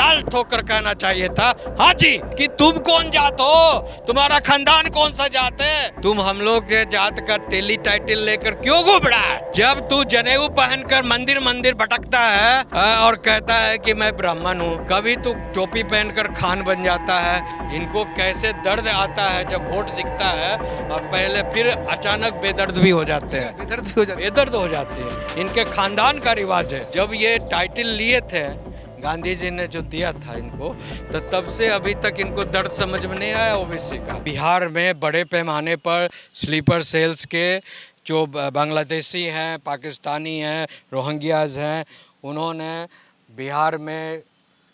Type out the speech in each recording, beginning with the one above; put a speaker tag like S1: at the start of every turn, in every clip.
S1: टाल ठोकर कहना चाहिए था, हाँ जी, कि तुम कौन जात हो, तुम्हारा खानदान कौन सा जात है, तुम हम लोग के जात का तेली टाइटल लेकर क्यों घूम रहा है। जब तू जनेऊ पहनकर मंदिर मंदिर भटकता है और कहता है कि मैं ब्राह्मण हूँ, कभी तू टोपी पहनकर खान बन जाता है। इनको कैसे दर्द आता है जब वोट दिखता है और पहले फिर अचानक बेदर्द भी हो जाते हैं, बेदर्द हो जाते हैं। इनके खानदान का रिवाज है। जब ये टाइटल लिए थे गांधी जी ने जो दिया था इनको, तो तब से अभी तक इनको दर्द समझ में नहीं आया ओबीसी का। बिहार में बड़े पैमाने पर स्लीपर सेल्स के जो बांग्लादेशी हैं, पाकिस्तानी हैं, रोहिंग्याज हैं, उन्होंने बिहार में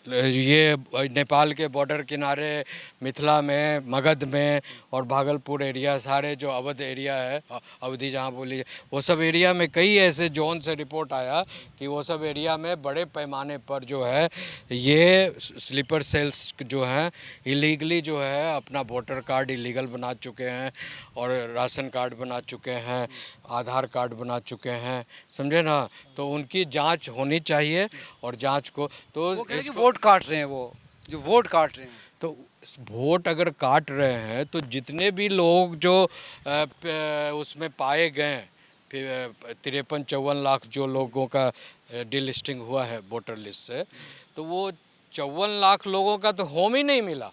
S1: ये नेपाल के बॉर्डर किनारे, मिथिला में, मगध में और भागलपुर एरिया, सारे जो अवध एरिया है, अवधि जहाँ बोली, वो सब एरिया में कई ऐसे जोन से रिपोर्ट आया कि वो सब एरिया में बड़े पैमाने पर जो है ये स्लीपर सेल्स जो हैं इलीगली जो है अपना वोटर कार्ड इलीगल बना चुके हैं और राशन कार्ड बना चुके हैं, आधार कार्ड बना चुके हैं, समझे ना। तो उनकी जांच होनी चाहिए और जांच को तो
S2: वोट काट रहे हैं, वो जो वोट काट रहे हैं,
S1: तो वोट अगर काट रहे हैं तो जितने भी लोग जो उसमें पाए गए, 53-54 लाख जो लोगों का डिलिस्टिंग हुआ है वोटर लिस्ट से, तो वो 54 लाख लोगों का तो होम ही नहीं मिला।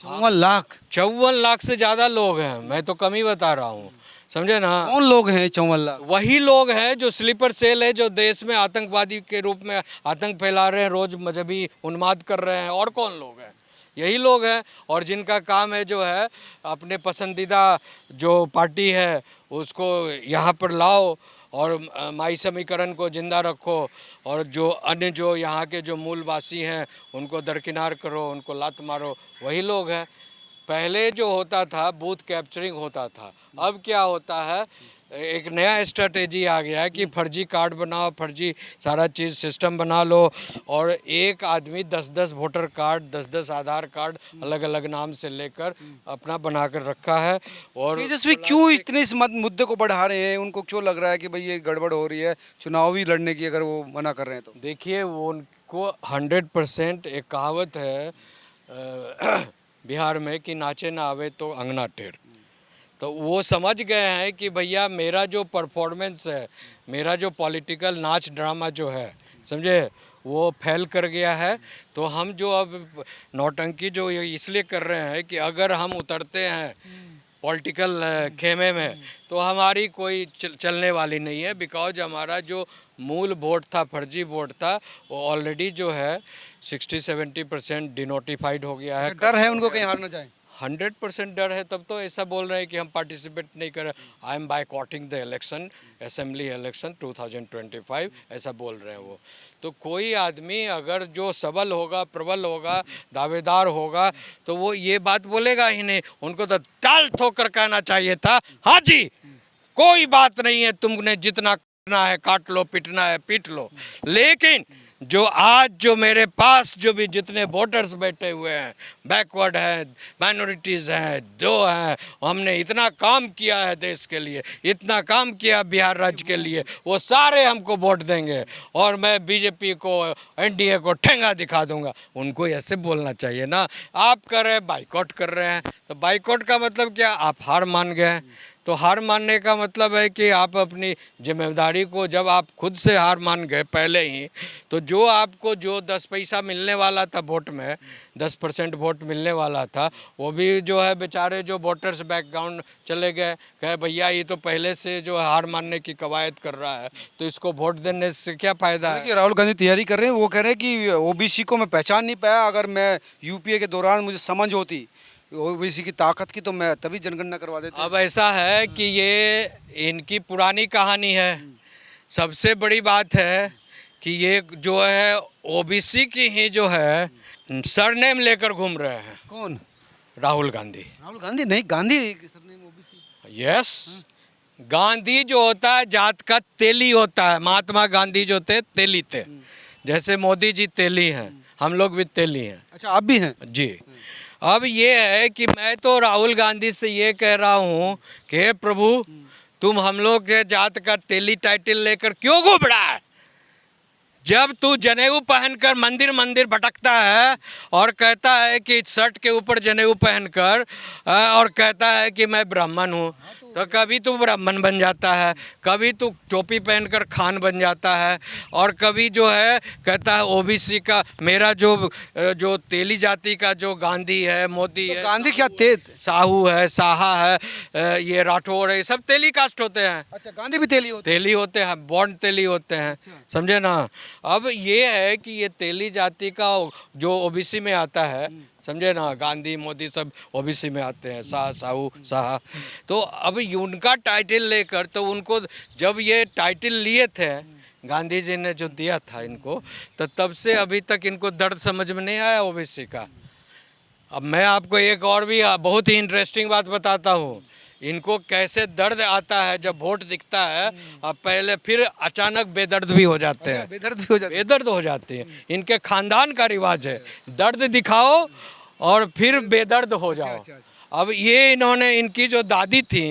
S1: 54 लाख से ज़्यादा लोग हैं, मैं तो कम ही बता रहा हूँ, समझे ना।
S2: कौन लोग हैं 54 लाख?
S1: वही लोग हैं जो स्लीपर सेल है, जो देश में आतंकवादी के रूप में आतंक फैला रहे हैं, रोज मजहबी उन्माद कर रहे हैं। और कौन लोग हैं? यही लोग हैं। और जिनका काम है जो है अपने पसंदीदा जो पार्टी है उसको यहाँ पर लाओ और माई समीकरण को जिंदा रखो, और जो अन्य जो यहाँ के जो मूलवासी हैं उनको दरकिनार करो, उनको लात मारो, वही लोग हैं। पहले जो होता था बूथ कैप्चरिंग होता था, अब क्या होता है, एक नया स्ट्रेटेजी आ गया है कि फर्जी कार्ड बनाओ, फर्जी सारा चीज़ सिस्टम बना लो, और एक आदमी 10-10 वोटर कार्ड, 10-10 आधार कार्ड अलग अलग नाम से लेकर अपना बना कर रखा है। और
S2: तेजस्वी क्यों इतने इस मुद्दे को बढ़ा रहे हैं? उनको क्यों लग रहा है कि भाई ये गड़बड़ हो रही है चुनावी लड़ने की, अगर वो मना कर रहे हैं तो?
S1: देखिए, वो उनको 100% एक कहावत है बिहार में कि नाचे ना आवे तो अंगना टेढ़। तो वो समझ गए हैं कि भैया मेरा जो परफॉर्मेंस है, मेरा जो पॉलिटिकल नाच ड्रामा जो है, समझे, वो फेल कर गया है। तो हम जो अब नौटंकी जो इसलिए कर रहे हैं कि अगर हम उतरते हैं पॉलिटिकल खेमे में तो हमारी कोई चलने वाली नहीं है, बिकॉज हमारा जो मूल वोट था, फर्जी वोट था, वो ऑलरेडी जो है 60-70% डिनोटिफाइड हो गया है।
S2: डर है उनको कहीं हार ना जाए?
S1: 100% डर है, तब तो ऐसा बोल रहे हैं कि हम पार्टिसिपेट नहीं कर, I am boycotting the election, assembly election 2025, ऐसा बोल रहे हैं वो। तो कोई आदमी अगर जो सबल होगा, प्रबल होगा, दावेदार होगा, तो वो ये बात बोलेगा ही नहीं। उनको तो टाल ठोकर कहना चाहिए था, हाँ जी, कोई बात नहीं है, तुमने जितना काटना है काट लो, पिटना है पीट लो। लेकिन जो आज जो मेरे पास जो भी जितने वोटर्स बैठे हुए हैं, बैकवर्ड हैं, माइनॉरिटीज़ हैं, जो हैं, हमने इतना काम किया है देश के लिए, इतना काम किया बिहार राज्य के लिए, वो सारे हमको वोट देंगे और मैं बीजेपी को, एनडीए को ठेंगा दिखा दूंगा। उनको ऐसे बोलना चाहिए ना। आप कर रहे हैं, बाइकआउट कर रहे हैं, तो बाइकआउट का मतलब क्या? आप हार मान गए। तो हार मानने का मतलब है कि आप अपनी जिम्मेदारी को, जब आप खुद से हार मान गए पहले ही, तो जो आपको जो 10 पैसा मिलने वाला था वोट में, 10% वोट मिलने वाला था, वो भी जो है बेचारे जो वोटर्स बैकग्राउंड चले गए, कहे भैया ये तो पहले से जो हार मानने की कवायद कर रहा है, तो इसको वोट देने से क्या फ़ायदा है।
S2: राहुल गांधी तैयारी कर रहे हैं, वो कह रहे हैं कि ओबीसी को मैं पहचान नहीं पाया, अगर मैं यूपीए के दौरान मुझे समझ होती ओबीसी की ताकत की तो मैं तभी जनगणना करवा देता।
S1: अब ऐसा है कि ये इनकी पुरानी कहानी है। सबसे बड़ी बात है कि ये जो है ओबीसी की ही जो है सरनेम लेकर घूम रहे हैं।
S2: कौन?
S1: राहुल गांधी।
S2: राहुल गांधी नहीं, Gandhi surname OBC.
S1: Yes, Gandhi जो होता है जात का तेली होता है। महात्मा गांधी जो थे तेली थे, जैसे मोदी जी तेली हैं, हम लोग भी तेली हैं।
S2: अच्छा, आप भी हैं?
S1: जी। अब ये है कि मैं तो राहुल गांधी से ये कह रहा हूँ कि हे प्रभु, तुम हम लोग के जात का तेली टाइटल लेकर क्यों घूम रहा है? जब तू जनेऊ पहनकर मंदिर मंदिर भटकता है और कहता है कि शर्ट के ऊपर जनेऊ पहनकर और कहता है कि मैं ब्राह्मण हूँ, तो कभी तू ब्राह्मण बन जाता है, कभी तू टोपी पहनकर खान बन जाता है, और कभी जो है कहता है ओबीसी का मेरा जो तेली जाति का जो गांधी है, मोदी
S2: तो
S1: है,
S2: गांधी क्या थे?
S1: साहू है, साहा है, ये राठौर है, ये सब तेली कास्ट होते हैं।
S2: अच्छा, गांधी भी तेली होते?
S1: तेली होते हैं, बॉन्ड तेली होते हैं, समझे ना। अब ये है कि ये तेली जाति का जो ओबीसी में आता है, समझे ना, गांधी मोदी सब ओबीसी में आते हैं, शाह साहू साहा। तो अब उनका टाइटल लेकर, तो उनको जब ये टाइटल लिए थे गांधी जी ने जो दिया था इनको, तो तब से अभी तक इनको दर्द समझ में नहीं आया ओबीसी का। अब मैं आपको एक और भी बहुत ही इंटरेस्टिंग बात बताता हूँ, इनको कैसे दर्द आता है जब वोट दिखता है, अब पहले फिर अचानक बेदर्द भी हो जाते हैं,
S2: बेदर्द भी हो जाते?
S1: बेदर्द हो जाते हैं। इनके खानदान का रिवाज है, दर्द दिखाओ और फिर बेदर्द हो जाओ। अब ये इन्होंने, इनकी जो दादी थी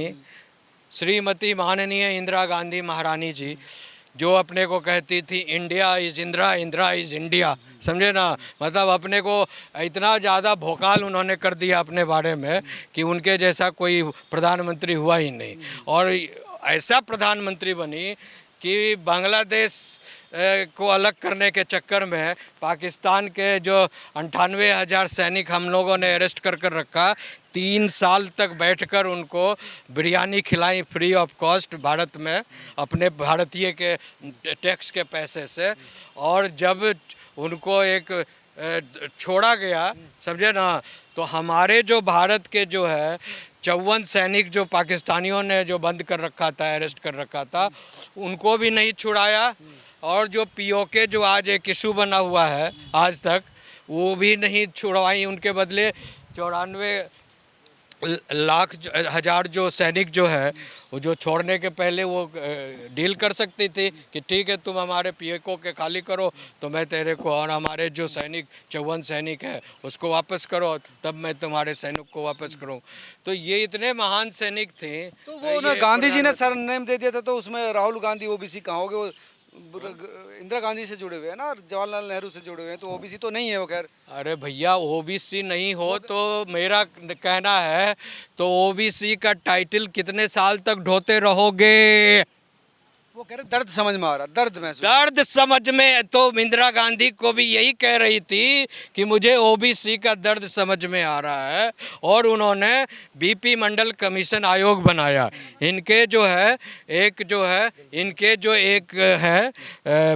S1: श्रीमती माननीय इंदिरा गांधी महारानी जी, जो अपने को कहती थी India is Indira, Indira is India, समझे ना। मतलब अपने को इतना ज़्यादा भोकाल उन्होंने कर दिया अपने बारे में कि उनके जैसा कोई प्रधानमंत्री हुआ ही नहीं। और ऐसा प्रधानमंत्री बनी कि बांग्लादेश को अलग करने के चक्कर में पाकिस्तान के जो 98,000 सैनिक हम लोगों ने अरेस्ट कर कर रखा, 3 साल तक बैठकर उनको बिरयानी खिलाई फ्री ऑफ कॉस्ट भारत में, अपने भारतीय के टैक्स के पैसे से। और जब उनको एक छोड़ा गया, समझे ना, तो हमारे जो भारत के जो है 54 सैनिक जो पाकिस्तानियों ने जो बंद कर रखा था, अरेस्ट कर रखा था, उनको भी नहीं छुड़ाया। और जो पीओके जो आज एक इशू बना हुआ है आज तक, वो भी नहीं छुड़वाई। उनके बदले 94 लाख हज़ार जो सैनिक जो है, वो जो छोड़ने के पहले वो डील कर सकती थी कि ठीक है तुम हमारे पीओके के खाली करो तो मैं तेरे को, और हमारे जो सैनिक 54 सैनिक है उसको वापस करो तब मैं तुम्हारे सैनिक को वापस करूं। तो ये इतने महान सैनिक थे।
S2: तो वो ना गांधी जी ने सरनेम दे दिया था, तो उसमें राहुल गांधी ओबीसी कहाँ हो गए? वो इंदिरा गांधी से जुड़े हुए हैं ना, और जवाहरलाल नेहरू से जुड़े हुए हैं, तो ओबीसी तो नहीं है वो। खैर,
S1: अरे भैया ओबीसी नहीं हो तो मेरा कहना है, तो ओबीसी का टाइटल कितने साल तक ढोते रहोगे?
S2: वो कह रहे दर्द समझ में आ रहा, दर्द महसूस।
S1: दर्द समझ में, तो इंदिरा गांधी को भी यही कह रही थी कि मुझे ओबीसी का दर्द समझ में आ रहा है, और उन्होंने बीपी मंडल कमीशन आयोग बनाया। इनके जो है इनके जो एक है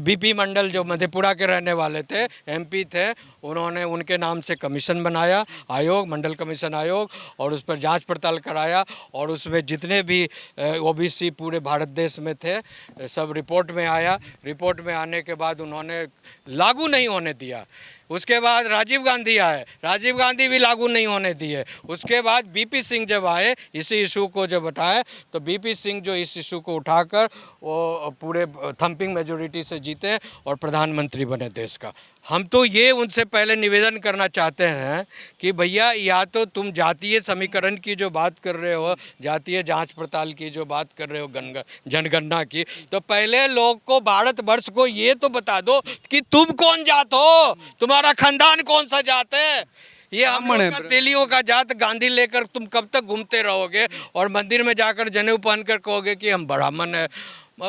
S1: बीपी मंडल, जो मधेपुरा के रहने वाले थे, एमपी थे, उन्होंने उनके नाम से कमीशन बनाया, आयोग, मंडल कमीशन आयोग, और उस पर जांच पड़ताल कराया। और उसमें जितने भी ओबीसी पूरे भारत देश में थे सब रिपोर्ट में आया। रिपोर्ट में आने के बाद उन्होंने लागू नहीं होने दिया। उसके बाद राजीव गांधी आए, राजीव गांधी भी लागू नहीं होने दिए। उसके बाद बीपी सिंह जब आए, इसी इशू को जब उठाए, तो बीपी सिंह जो इस इशू को उठाकर वो पूरे थम्पिंग मेजोरिटी से जीते और प्रधानमंत्री बने देश का। हम तो ये उनसे पहले निवेदन करना चाहते हैं कि भैया, या तो तुम जातीय समीकरण की जो बात कर रहे हो, जातीय जांच पड़ताल की जो बात कर रहे हो, जनगणना की, तो पहले लोग को, भारतवर्ष को ये तो बता दो कि तुम कौन जात हो, तुम्हारा खानदान कौन सा जात है। ये हम लोग का तेलियों का जात गांधी लेकर तुम कब तक घूमते रहोगे, और मंदिर में जाकर जनेऊ पहनकर कहोगे कि हम ब्राह्मण हैं,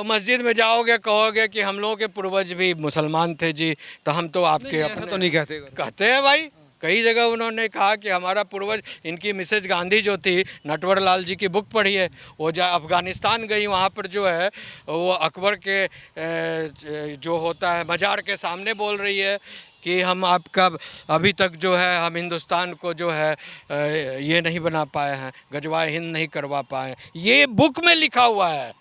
S1: मस्जिद में जाओगे कहोगे कि हम लोगों के पूर्वज भी मुसलमान थे जी, तो हम तो आपके अपने
S2: तो नहीं
S1: कहते हैं भाई। कई जगह उन्होंने कहा कि हमारा पूर्वज, इनकी मिसेज गांधी जो थी, नटवर लाल जी की बुक पढ़ी है, वो अफ़गानिस्तान गई, वहाँ पर जो है वो अकबर के जो होता है मज़ार के सामने बोल रही है कि हम आपका अभी तक जो है हम हिंदुस्तान को जो है ये नहीं बना पाए हैं, गजवाए हिंद नहीं करवा पाए। ये बुक में लिखा हुआ है।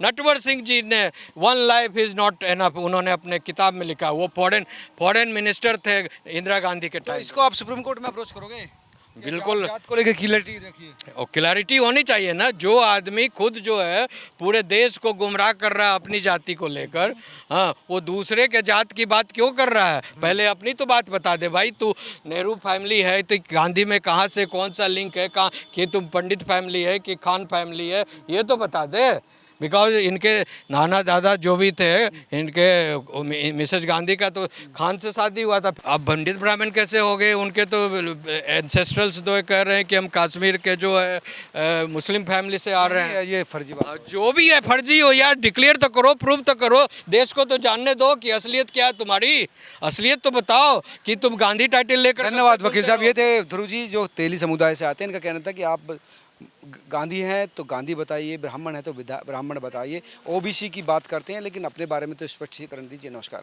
S1: नटवर सिंह जी ने one life is not enough, उन्होंने अपने किताब में लिखा। वो फॉरेन मिनिस्टर थे इंदिरा गांधी के टाइम।
S2: इसको आप सुप्रीम कोर्ट में अप्रोच करोगे?
S1: बिल्कुल,
S2: जात को लेकर क्लैरिटी रखिए।
S1: और क्लैरिटी होनी चाहिए ना। जो आदमी खुद जो है पूरे देश को गुमराह कर रहा है अपनी जाति को लेकर, हाँ, वो दूसरे के जात की बात क्यों कर रहा है? पहले अपनी तो बात बता दे भाई। तू नेहरू फैमिली है तो गांधी में कहाँ से कौन सा लिंक है, कहाँ कि तुम पंडित फैमिली है कि खान फैमिली है, ये तो बता दे। बिकॉज इनके नाना दादा जो भी थे, इनके मिसेज गांधी का तो खान से शादी हुआ था। अब पंडित ब्राह्मण कैसे हो गए? उनके तो एंसेस्ट्रल्स तो कह रहे हैं कि हम कश्मीर के जो है मुस्लिम फैमिली से आ रहे हैं।
S2: ये फर्जी बात।
S1: जो भी है फर्जी हो यार, डिक्लेयर तो करो, प्रूव तो करो, देश को तो जानने दो कि असलियत क्या है तुम्हारी। असलियत तो बताओ कि तुम गांधी टाइटल लेकर।
S2: धन्यवाद वकील साहब। ये थे ध्रुव जी जो तेली समुदाय से आते हैं। इनका कहना था कि आप गांधी हैं तो गांधी बताइए, ब्राह्मण है तो ब्राह्मण बताइए, ओबीसी की बात करते हैं लेकिन अपने बारे में तो स्पष्टीकरण दीजिए। नमस्कार।